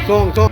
ส่ง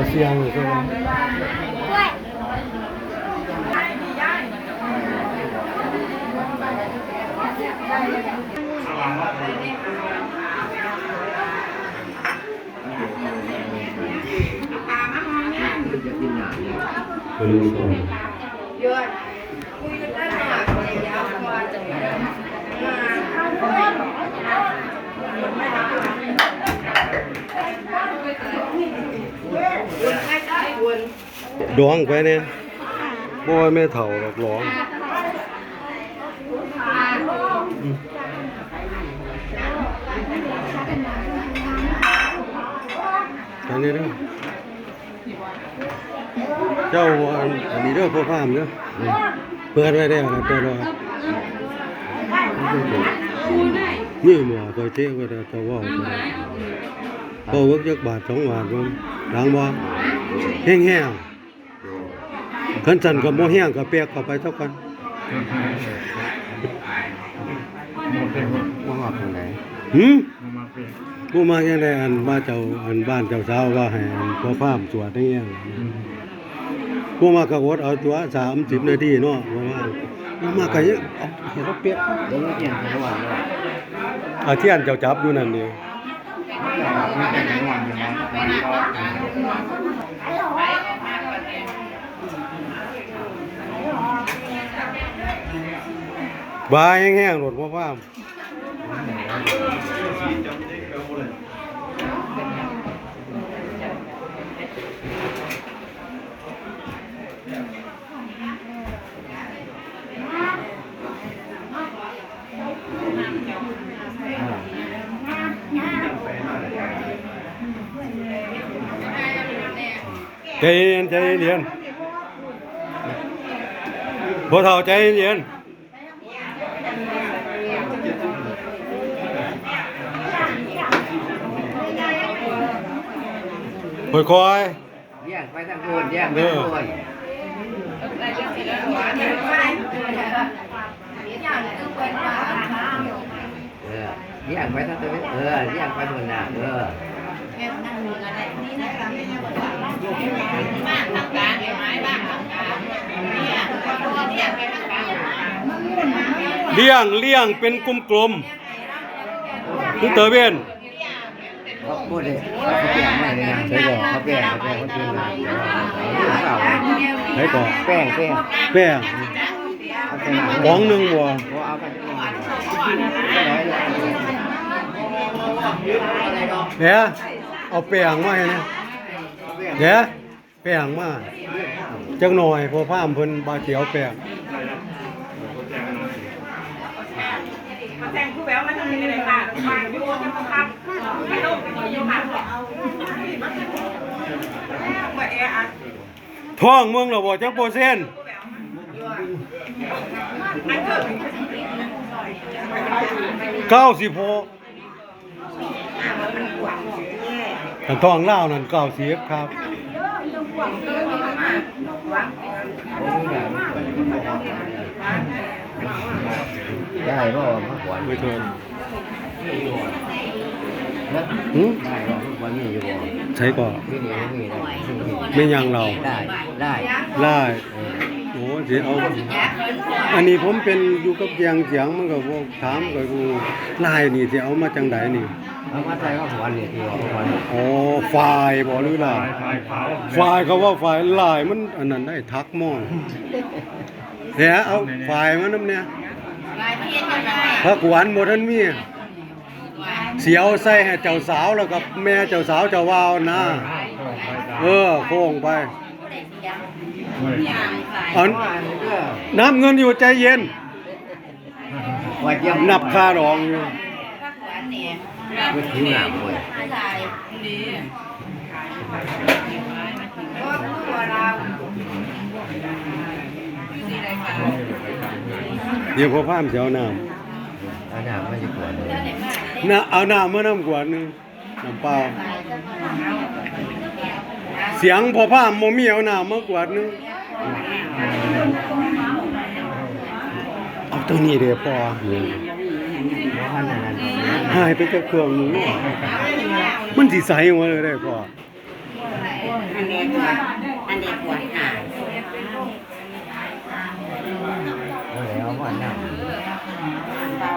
เสียงเลยใช่ไหมดองไปเนี่ยบ่ว่าแม่เฒ่าหรอกร้องอันนี้เด้อเจ้าอันนี้เด้อพ่อพามเด้อเปิดไว้ได้นะเปิดไว้นี่หมอคอยเจ๊ก็ได้จะว่าก็เวิร์กจักบาท2 บาทบ่ดังบ่แห้งๆคันสั่นก็บ่แห้งก็เปียกเข้าไปเท่ากันบ่ฮอดทางใดกูมาจังได๋อันมาเจ้าอันบ้านเจ้าสาวว่าให้อันพ่อพามสวดได้ยัง ผู้มากระวดเอาตัว30นาทีเนาะบ่ว่ามาก็ยังเอาเฮ็ดเอาเปียก เดี๋ยวเปลี่ยนจังหวะเลย อาเทียนเจ้าจับอยู่นั่นนี่ ไม่เป็นจังหวะเลยนะ บายแห้งๆรถบ่ฟ้ามใจเย็นใจเย็นบ่เฒ่าใจเย็นค่อย แยกไปทางโน้นแยกไปทางโน้นแยกไปทางตะวันแยกไปบนน่ะๆเลี้ยงเป็นกลมๆคือเตอเวน เขาพูดเลยเขาเปลี่ยนไม่เลยนะใช่ก่อนเขาเปลี่ยนเขาเปลี่ยนเลย ให้ก่อน แป้ง แป้ง เอาไปหนัง ป๋องหนึงบ่ เอาไป เดี๋ยวเอาแป้งมาให้นะเดี๋ยวแป้งมาจักหน่อยพอพามเพิ่นบาเขียวแป้ง มาแทงผู้แววมันทำยังไงค่ะมาอยู่จะมาครับไม่ลงไปอยู่ค่ะเมื่ออัด ท้องเมืองเราบ่จักเปอร์เซ็นต์96ถ้าท้องลาวนั่น90ครับ ได้ป่ะมากกว่า ไม่เทิน นะ หือ ได้ป่ะมากกว่านี่อยู่บ่ ใช้ก่อน ที่นี่ไม่มีได้ ไม่ยังเรา ได้ ได้โอ้สิเอาอันนี้ผมเป็นอยู่กับเสียงมันก็บ่ถามก็บ่ลายนี่สิเอามาจังไดนี่ เอามาใส่ก็หัวนี่ที่หัวนี่ อ๋อฝ่ายบ่หรือลายฝ่ายเขาว่าฝ่ายลายมันอันนั้นได้ทักหม้อเดี๋ยวเอาฝ่ายมันนำเนี่ยผักหวานบ่ทันมีเสียวใส่ให้เจ้าสาวแล้วกับแม่เจ้าสาวเจ้าว่าวนะโค้งไปอันน้ำเงินอยู่ใจเย็น ว่าเยี่ยม นับค่าดองอยู่ ไม่ทิ้งหนักเลย เดี๋ยวพอพามสิเอาน้ เอาหนักไม่จะปวดเลย ำน่ะเอาน้ำมาน้ำกวดหนึงน้ำเปล่าเสียงพอพามบ่มีเอาน้ำมากวดหนึงเอาตัวนี้เด้อพอ เพราะว่านั้น หายไปกับเครื่องหนึงมันสิใสหัวเลยได้พอ อันนี้ปวดหาย แล้วว่าหนัก เบา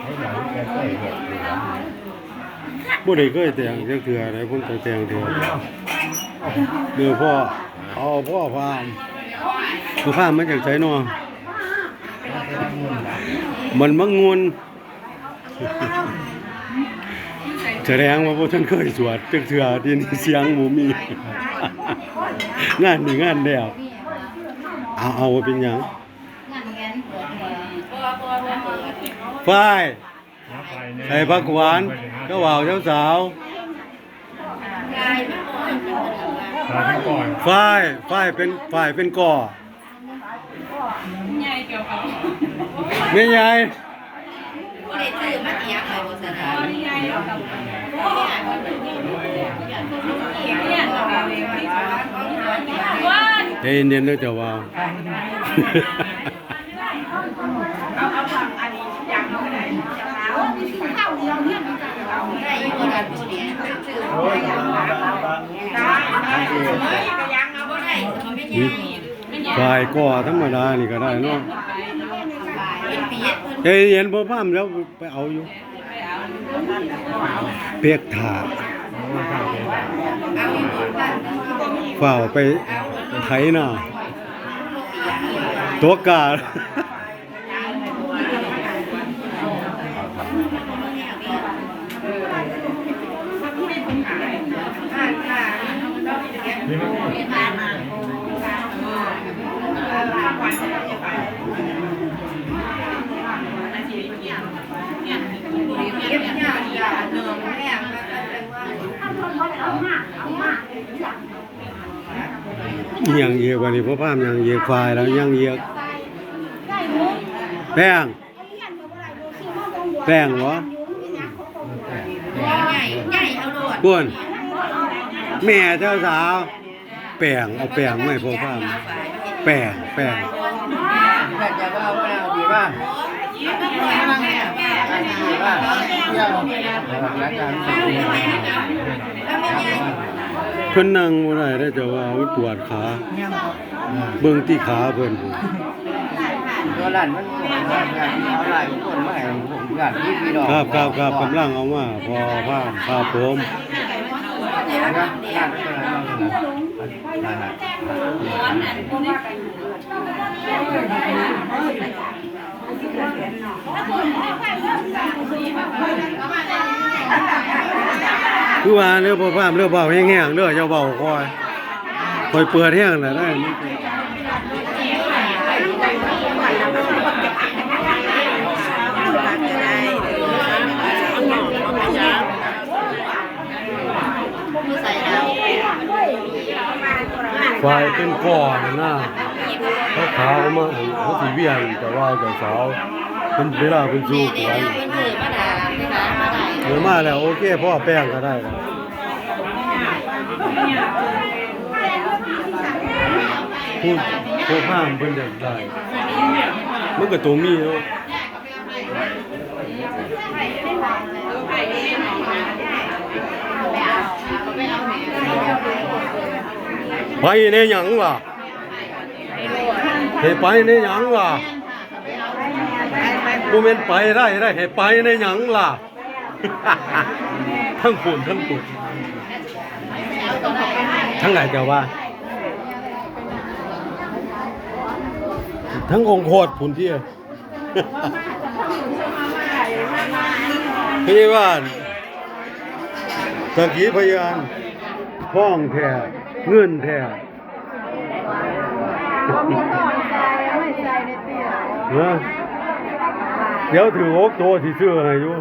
ให้เราแค่เห็ดอยู่ บ่ได้เคยแต่งจักเทื่อได้ผมก็แต่งเทื่อเดี๋ยวพ่อเอาพ่อพามคือพามมาจากไสเนาะมันมักงวนแสดงว่าบ่ทันเคยสวดจักเทื่อที่นี่เสียงบ่มี งานนี่งานแล้วเอาว่าเป็นหยังฝ้ายใส่ผักหวานเจ้าบ่าวเจ้าสาวฝ้ายเป็นก่อไม่ใหญ่ ผู้ใดซื้อมาเทียบเลยโฆษณาใจเย็นๆเด้อเจ้าบ่าว เอาฝั่งอันนี้อย่างเท่าไหร่ ได้อยู่บนนั้นตัวนี้ชื่อ ได้ก็ยังเอา บ่ได้สมเป็นยัง ฝ่ายก่อธรรมดานี่ก็ได้เนาะ เป็นปีด เอ้ยเห็นพ่อพามแล้วไปเอาอยู่เปียกถา เอาอยู่บนบ้าน ฝ่าวไปไถนาตัวกา เก็บยากยาเนืองแม่ ยังเยียกว่านี้พ่อพามยังเยียกฝ่ายแล้วยังเยียกแป้งแป้งเหรอ ใหญ่ใหญ่เอาโดด บ้วนแม่เจ้าสาวแป้งเอาแป้งไม่พ่อพามแป้ง แม่จะว่าดีป่ะดีป่ะเที่ยวแล้วกัน เพิ่นนั่งบ่ได้ได้อเจ้าว่ามันปวดขาเบิ่งที่ขาเพิ่น ตัวหลานมันเอาหลานคนมาให้ผมหลานพี่น้อง ครับกำลังเอามาพอพามครับผม นะครับหลานเป็นอะไรบ้างนะ คือว่าเด้อพ่อพามเด้อเบาแห้งๆเด้ออย่าเบาคอยเปิดแห้งน่ะได้ ใส่ดาว ไฟเป็นก้อนนะเขาขาวมาเขาสิเวียนแต่ว่าเจ้าสาวเป็นเวลาเป็นสู้ เดี๋ กั ยวน เป็นถือมาด่าไม่ด่ามาได้ เดี๋ยวมาแล้วโอเคพ่อแป้งก็ได้ครับผู้ข้ามเพิ่นอยากได้มันก็ตัวมีเนาะไปในหยังล่ะให้ไปในหยังล่ะบ่แม่นไปได้ให้ไปในหยังล่ะ ทั้งฝุ่นทั้งฝุ่นทั้งไหนเจ้าว่า ทั้งองค์โคตรผุนที่ พี่ว่านสักขีพยานพ้องแท้เงินแท้เดี๋ยวถือโอ๊กโตที่เชื่อให้อยู่